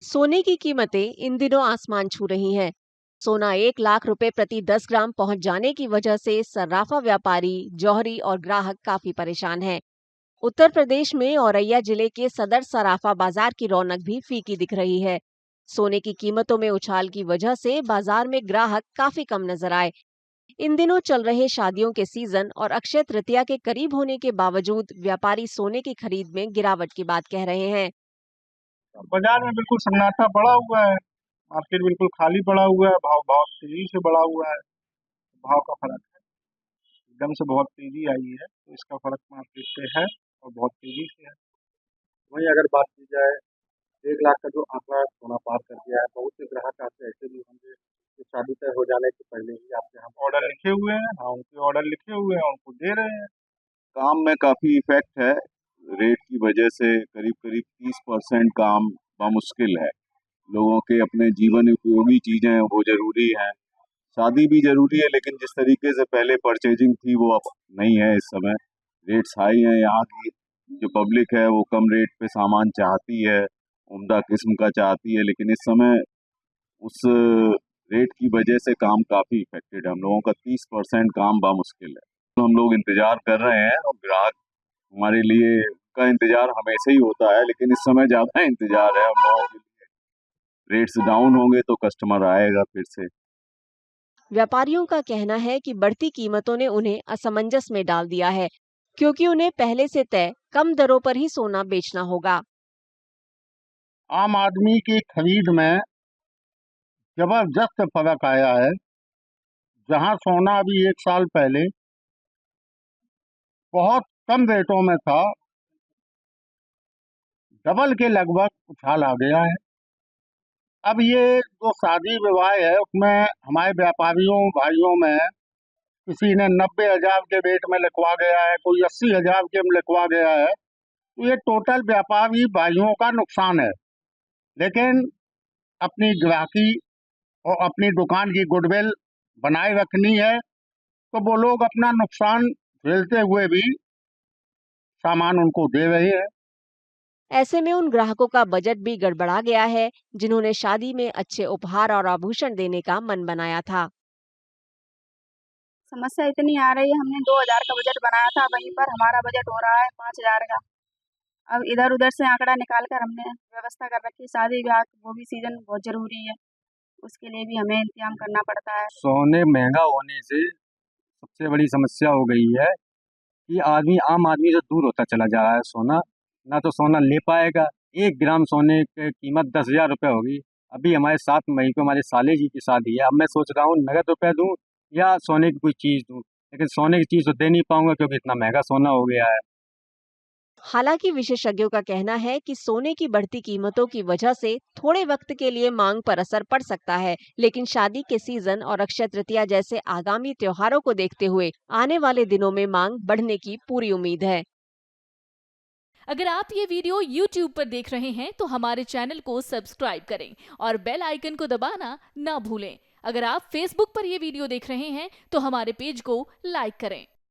सोने की कीमतें इन दिनों आसमान छू रही हैं। सोना 1 लाख रुपए प्रति 10 ग्राम पहुंच जाने की वजह से सर्राफा व्यापारी, जौहरी और ग्राहक काफी परेशान हैं। उत्तर प्रदेश में औरैया जिले के सदर सराफा बाजार की रौनक भी फीकी दिख रही है। सोने की कीमतों में उछाल की वजह से बाजार में ग्राहक काफी कम नजर आए। इन दिनों चल रहे शादियों के सीजन और अक्षय तृतीया के करीब होने के बावजूद व्यापारी सोने की खरीद में गिरावट की बात कह रहे हैं। बाजार में बिल्कुल सन्नाटा पड़ा हुआ है। मार्केट बिल्कुल खाली पड़ा हुआ है। भाव बहुत तेजी से बढ़ा हुआ है। भाव का फर्क है। एकदम से बहुत तेजी आई है तो इसका फर्क मार्केट पे है और बहुत तेजी से है। वहीं अगर बात की जाए 1 लाख का जो आंकड़ा सोना पार कर गया है, बहुत से ग्राहक आपसे ऐसे भी होंगे जो शादी तय हो जाने से पहले ही आपके यहाँ ऑर्डर लिखे हुए हैं। हाँ, उनके ऑर्डर लिखे हुए हैं, उनको दे रहे हैं। काम में काफी इफेक्ट है। रेट की वजह से करीब करीब 30% काम बामुश्किल है। लोगों के अपने जीवन उपयोगी चीजें वो जरूरी हैं। शादी भी जरूरी है, लेकिन जिस तरीके से पहले परचेजिंग थी वो अब नहीं है। इस समय रेट्स हाई हैं। यहाँ की जो पब्लिक है वो कम रेट पे सामान चाहती है, उम्दा किस्म का चाहती है, लेकिन इस समय उस रेट की वजह से काम काफी इफेक्टेड है। हम लोगों का 30% काम बामुश्किल है। तो हम लोग इंतजार कर रहे हैं और ग्राहक हमारे लिए का इंतजार हमेशा ही होता है, लेकिन इस समय ज्यादा इंतजार है हम लोगों के लिए। रेट्स डाउन होंगे तो कस्टमर आएगा फिर से। व्यापारियों का कहना है कि बढ़ती कीमतों ने उन्हें असमंजस में डाल दिया है, क्योंकि उन्हें पहले से तय कम दरों पर ही सोना बेचना होगा। आम आदमी की खरीद में जबरदस्त फर्क आया है। जहां सोना अभी 1 साल पहले बहुत कम रेटों में था, डबल के लगभग उछाल आ गया है। अब ये जो शादी विवाह है उसमें हमारे व्यापारियों भाइयों में किसी ने 90,000 के रेट में लिखवा गया है, कोई 80,000 के में लिखवा गया है। तो ये टोटल व्यापारी भाइयों का नुकसान है। लेकिन अपनी ग्राहकी और अपनी दुकान की गुडविल बनाए रखनी है तो वो लोग अपना नुकसान झेलते हुए भी सामान उनको दे रहे हैं। ऐसे में उन ग्राहकों का बजट भी गड़बड़ा गया है, जिन्होंने शादी में अच्छे उपहार और आभूषण देने का मन बनाया था। समस्या इतनी आ रही है, हमने 2000 का बजट बनाया था, वहीं पर हमारा बजट हो रहा है 5000 का। अब इधर उधर से आंकड़ा निकाल कर हमने व्यवस्था कर रखी है। शादी ब्याह वो भी सीजन बहुत जरूरी है, उसके लिए भी हमें इंतजाम करना पड़ता है। सोने महंगा होने से सबसे बड़ी समस्या हो गई है कि आम आदमी से दूर होता चला जा रहा है सोना। ना तो सोना ले पाएगा। 1 ग्राम सोने की कीमत 10,000 रुपये होगी। अभी हमारे 7 मई को हमारे साले जी की शादी है। अब मैं सोच रहा हूँ नगद रुपए दूँ या सोने की कोई चीज़ दूँ, लेकिन सोने की चीज़ तो दे नहीं पाऊंगा क्योंकि इतना महंगा सोना हो गया है। हालांकि विशेषज्ञों का कहना है कि सोने की बढ़ती कीमतों की वजह से थोड़े वक्त के लिए मांग पर असर पड़ सकता है, लेकिन शादी के सीजन और अक्षय तृतीया जैसे आगामी त्योहारों को देखते हुए आने वाले दिनों में मांग बढ़ने की पूरी उम्मीद है। अगर आप ये वीडियो YouTube पर देख रहे हैं तो हमारे चैनल को सब्सक्राइब करें और बेल आइकन को दबाना ना भूलें। अगर आप Facebook पर ये वीडियो देख रहे हैं तो हमारे पेज को लाइक करें।